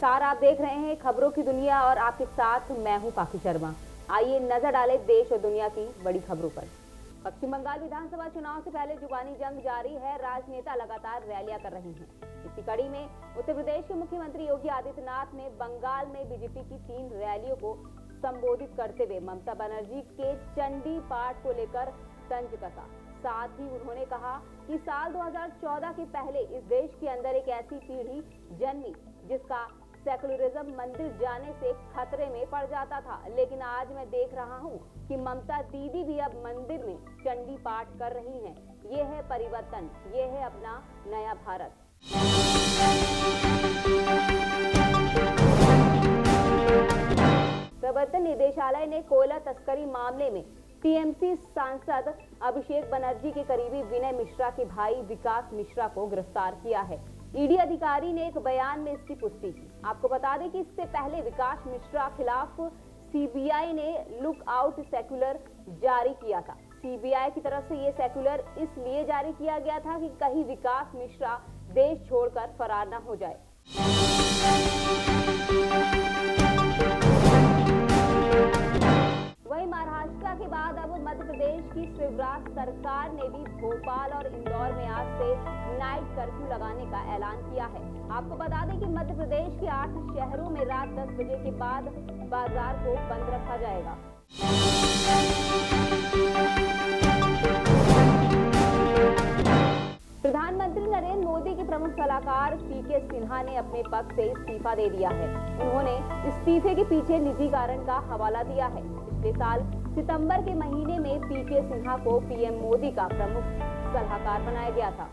नमस्कार, आप देख रहे हैं खबरों की दुनिया और आपके साथ मैं हूं काकी शर्मा। आइए नजर डालें देश और दुनिया की बड़ी खबरों पर। पश्चिम बंगाल विधानसभा चुनाव से पहले जुबानी जंग जारी है। राजनेता लगातार रैलियां कर रहे हैं। इसी कड़ी में उत्तर प्रदेश के मुख्यमंत्री योगी आदित्यनाथ ने बंगाल में बीजेपी की 3 रैलियों को संबोधित करते हुए ममता बनर्जी के चंडी पाठ को लेकर तंज कसा। साथ ही उन्होंने कहा कि साल 2014 के पहले इस देश के अंदर एक ऐसी पीढ़ी जन्मी जिसका सेकुलरिज्म मंदिर जाने से खतरे में पड़ जाता था, लेकिन आज मैं देख रहा हूं कि ममता दीदी भी अब मंदिर में चंडी पाठ कर रही हैं। ये है परिवर्तन, ये है अपना नया भारत। प्रवर्तन निदेशालय ने कोयला तस्करी मामले में टीएमसी सांसद अभिषेक बनर्जी के करीबी विनय मिश्रा के भाई विकास मिश्रा को गिरफ्तार किया है। ईडी अधिकारी ने एक बयान में इसकी पुष्टि की। आपको बता दें कि इससे पहले विकास मिश्रा खिलाफ सीबीआई ने लुक आउट सर्कुलर जारी किया था। सीबीआई की तरफ से ये सर्कुलर इसलिए जारी किया गया था कि कहीं विकास मिश्रा देश छोड़कर फरार न हो जाए। वहीं महाराष्ट्र के बाद अब मध्य प्रदेश की शिवराज सरकार ने भी भोपाल और इंदौर में आज से नाइट कर्फ्यू लगाने का ऐलान किया है। आपको बता दें कि मध्य प्रदेश के 8 शहरों में रात 10 बजे के बाद बाजार को बंद रखा जाएगा। प्रधानमंत्री नरेंद्र मोदी के प्रमुख सलाहकार पीके सिन्हा ने अपने पद से इस्तीफा दे दिया है। उन्होंने इस्तीफे के पीछे निजी कारण का हवाला दिया है। पिछले साल सितंबर के महीने में पीके सिन्हा को पीएम मोदी का प्रमुख सलाहकार बनाया गया था।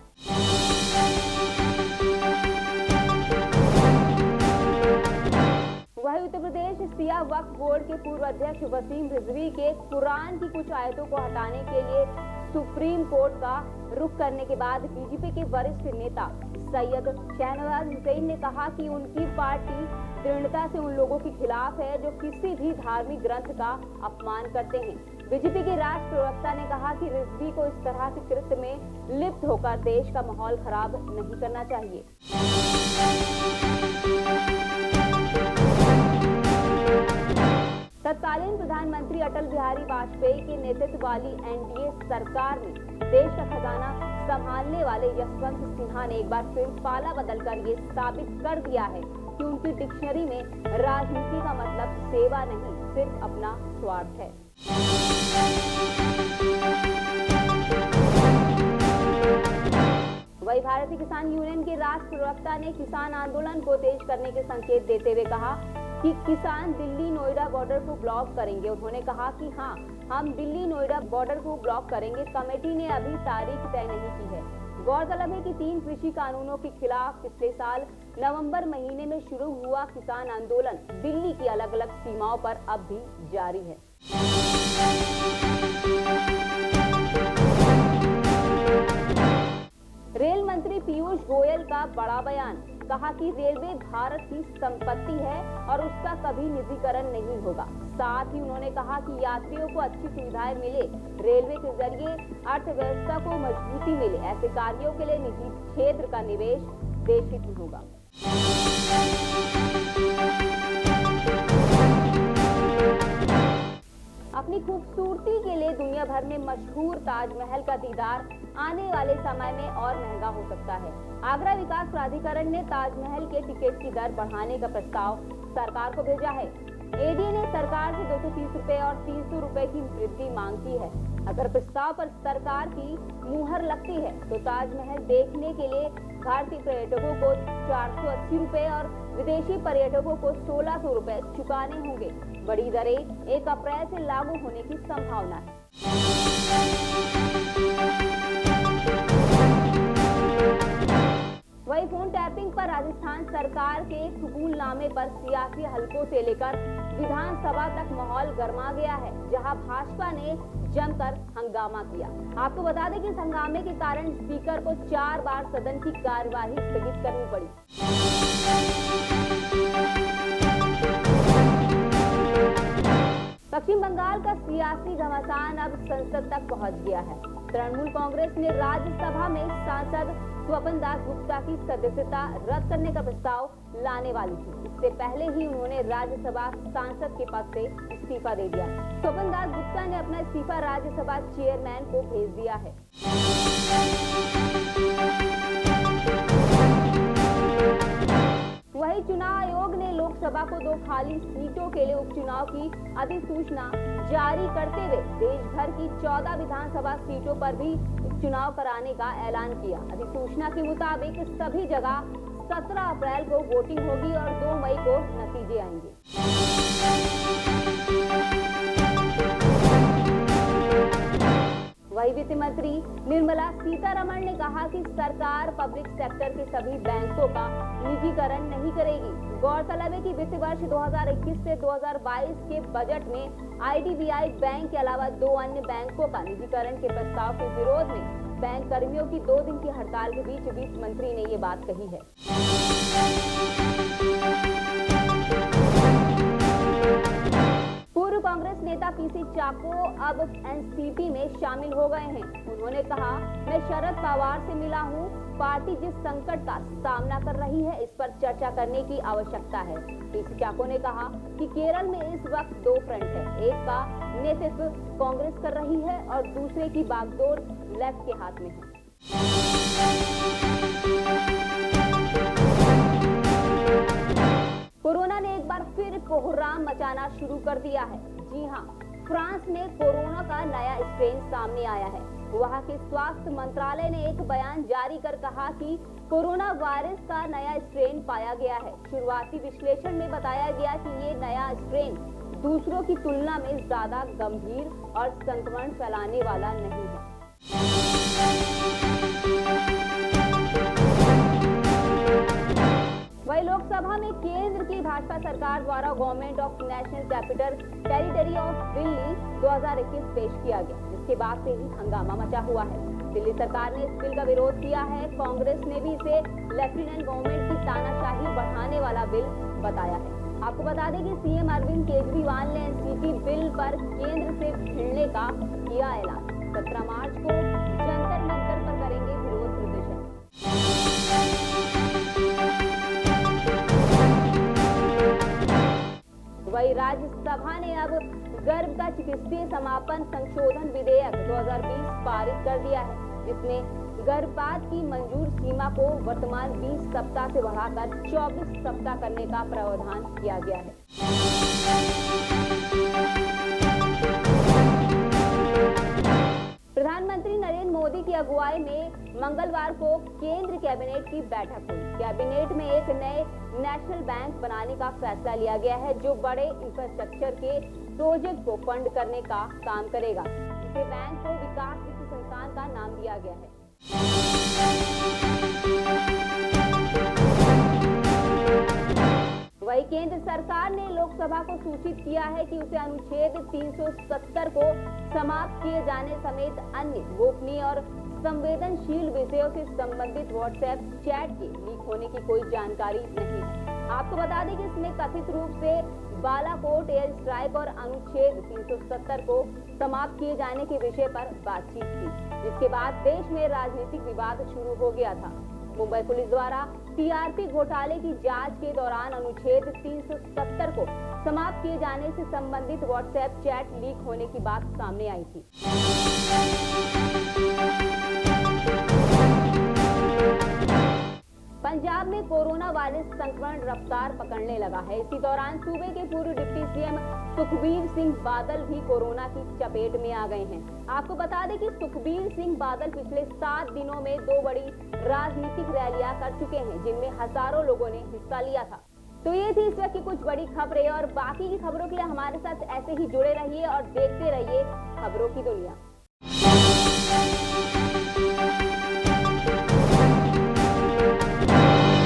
वहीं उत्तर प्रदेश शिया वक्फ बोर्ड के पूर्व अध्यक्ष वसीम रिजवी के कुरान की कुछ आयतों को हटाने के लिए सुप्रीम कोर्ट का रुख करने के बाद बीजेपी के वरिष्ठ नेता सैयद शहनवाज हुसैन ने कहा कि उनकी पार्टी दृढ़ता से उन लोगों के खिलाफ है जो किसी भी धार्मिक ग्रंथ का अपमान करते हैं। बीजेपी के राष्ट्रीय प्रवक्ता ने कहा कि रिजवी को इस तरह के कृत्य में लिप्त होकर देश का माहौल खराब नहीं करना चाहिए। तत्कालीन प्रधानमंत्री अटल बिहारी वाजपेयी के नेतृत्व वाली एनडीए सरकार में देश का खजाना संभालने वाले यशवंत सिन्हा ने एक बार फिर पाला बदलकर ये साबित कर दिया है कि उनकी डिक्शनरी में राजनीति का मतलब सेवा नहीं, सिर्फ अपना स्वार्थ है। वही भारतीय किसान यूनियन के राष्ट्रीय प्रवक्ता ने किसान आंदोलन को तेज करने के संकेत देते हुए कहा कि किसान दिल्ली नोएडा बॉर्डर को ब्लॉक करेंगे। उन्होंने कहा कि हाँ, हम दिल्ली नोएडा बॉर्डर को ब्लॉक करेंगे। कमेटी ने अभी तारीख तय नहीं की है। गौरतलब है कि 3 कृषि कानूनों के खिलाफ पिछले साल नवंबर महीने में शुरू हुआ किसान आंदोलन दिल्ली की अलग अलग सीमाओं पर अब भी जारी है। रेल मंत्री पीयूष गोयल का बड़ा बयान, कहा कि रेलवे भारत की संपत्ति है और उसका कभी निजीकरण नहीं होगा। साथ ही उन्होंने कहा कि यात्रियों को अच्छी सुविधाएं मिले, रेलवे के जरिए अर्थव्यवस्था को मजबूती मिले, ऐसे कार्यों के लिए निजी क्षेत्र का निवेश देश हित में होगा। अपनी खूबसूरती के लिए दुनिया भर में मशहूर ताजमहल का दीदार आने वाले समय में और महंगा हो सकता है। आगरा विकास प्राधिकरण ने ताजमहल के टिकट की दर बढ़ाने का प्रस्ताव सरकार को भेजा है। एडी ने सरकार से 230 रुपए और 300 रुपए की वृद्धि मांग की है। अगर प्रस्ताव पर सरकार की मुहर लगती है तो ताजमहल देखने के लिए भारतीय पर्यटकों को 480 रुपए और विदेशी पर्यटकों को 1600 रुपए चुकाने होंगे। बड़ी दरें 1 अप्रैल से लागू होने की संभावना है। वही फोन टैपिंग पर राजस्थान सरकार के कबूलनामे पर सियासी हलकों से लेकर विधानसभा तक माहौल गर्मा गया है, जहां भाजपा ने जमकर हंगामा किया। आपको बता दें कि इस हंगामे के कारण स्पीकर को 4 बार सदन की कार्यवाही स्थगित करनी पड़ी। पश्चिम बंगाल का सियासी घमासान अब संसद तक पहुंच गया है। तृणमूल कांग्रेस ने राज्यसभा में सांसद स्वपन दास गुप्ता की सदस्यता रद्द करने का प्रस्ताव लाने वाली थी। इससे पहले ही उन्होंने राज्यसभा सांसद के पद से इस्तीफा दे दिया। स्वपन दास गुप्ता ने अपना इस्तीफा राज्यसभा चेयरमैन को भेज दिया है। वहीं चुनाव आयोग ने लोकसभा को 2 खाली सीटों के लिए उपचुनाव की अधिसूचना जारी करते हुए देश भर की 14 विधानसभा सीटों पर भी उपचुनाव कराने का ऐलान किया। अधिसूचना के मुताबिक सभी जगह 17 अप्रैल को वोटिंग होगी और 2 मई को नतीजे आएंगे। वही वित्त मंत्री निर्मला सीतारमण ने कहा कि सरकार पब्लिक सेक्टर के सभी बैंकों का निजीकरण नहीं करेगी। गौरतलब है कि वित्त वर्ष 2021 से 2022 के बजट में IDBI बैंक के अलावा 2 अन्य बैंकों का निजीकरण के प्रस्ताव के विरोध में बैंक कर्मियों की 2 दिन की हड़ताल के बीच वित्त मंत्री ने ये बात कही है। पूर्व कांग्रेस नेता PC चाको अब एनसीपी में शामिल हो गए हैं। उन्होंने कहा, मैं शरद पवार से मिला हूं। पार्टी जिस संकट का सामना कर रही है, इस पर चर्चा करने की आवश्यकता है। PC चाको ने कहा कि केरल में इस वक्त 2 फ्रंट है। एक का नेतृत्व कांग्रेस कर रही है और दूसरे की बागडोर लेफ्ट के हाथ में है। कोरोना ने एक बार फिर कोहराम मचाना शुरू कर दिया है। जी हां, फ्रांस में कोरोना का नया स्ट्रेन सामने आया है। वहां के स्वास्थ्य मंत्रालय ने एक बयान जारी कर कहा कि कोरोना वायरस का नया स्ट्रेन पाया गया है। शुरुआती विश्लेषण में बताया गया कि ये नया स्ट्रेन दूसरों की तुलना में ज्यादा गंभीर और संक्रमण फैलाने वाला नहीं है। वही लोकसभा में केंद्र की भाजपा सरकार द्वारा government of national capital territory of Delhi 2021 पेश किया गया, जिसके बाद से ही हंगामा मचा हुआ है। दिल्ली सरकार ने इस बिल का विरोध किया है। कांग्रेस ने भी इसे लेफ्टिनेंट गवर्नमेंट की तानाशाही बढ़ाने वाला बिल बताया है। आपको बता दें कि CM अरविंद केजरीवाल ने एनसीपी बिल पर केंद्र से भिड़ने का किया ऐलान। 17 मार्च को जंतर मंतर पर करेंगे विरोध प्रदर्शन। वही राज्यसभा ने अब गर्भ चिकित्सीय समापन संशोधन विधेयक 2020 पारित कर दिया है, जिसमें गर्भपात की मंजूर सीमा को वर्तमान 20 सप्ताह से बढ़ाकर 24 सप्ताह करने का प्रावधान किया गया है। प्रधानमंत्री नरेंद्र मोदी की अगुवाई में मंगलवार को केंद्र कैबिनेट की बैठक हुई। कैबिनेट में एक नए नेशनल बैंक बनाने का फैसला लिया गया है, जो बड़े इंफ्रास्ट्रक्चर के प्रोजेक्ट को फंड करने का काम करेगा। इसे बैंक को विकास वित्त संस्थान का नाम दिया गया है। वही केंद्र सरकार ने लोकसभा को सूचित किया है कि उसे अनुच्छेद 370 को समाप्त किए जाने समेत अन्य गोपनीय और संवेदनशील विषयों से संबंधित व्हाट्सएप चैट के लीक होने की कोई जानकारी नहीं है। आपको बता दें कि इसमें कथित रूप से बालाकोट एयर स्ट्राइक और अनुच्छेद 370 को समाप्त किए जाने के विषय पर बातचीत थी, जिसके बाद देश में राजनीतिक विवाद शुरू हो गया था। मुंबई पुलिस द्वारा TRP घोटाले की जांच के दौरान अनुच्छेद 370 को समाप्त किए जाने से संबंधित व्हाट्सएप चैट लीक होने की बात सामने आई थी। पंजाब में कोरोना वायरस संक्रमण रफ्तार पकड़ने लगा है। इसी दौरान सूबे के पूर्व डिप्टी CM सुखबीर सिंह बादल भी कोरोना की चपेट में आ गए हैं। आपको बता दें कि सुखबीर सिंह बादल पिछले 7 दिनों में 2 बड़ी राजनीतिक रैलियां कर चुके हैं, जिनमें हजारों लोगों ने हिस्सा लिया था। तो ये थी इस वक्त की कुछ बड़ी खबरें, और बाकी की खबरों के लिए हमारे साथ ऐसे ही जुड़े रहिए और देखते रहिए खबरों की दुनिया।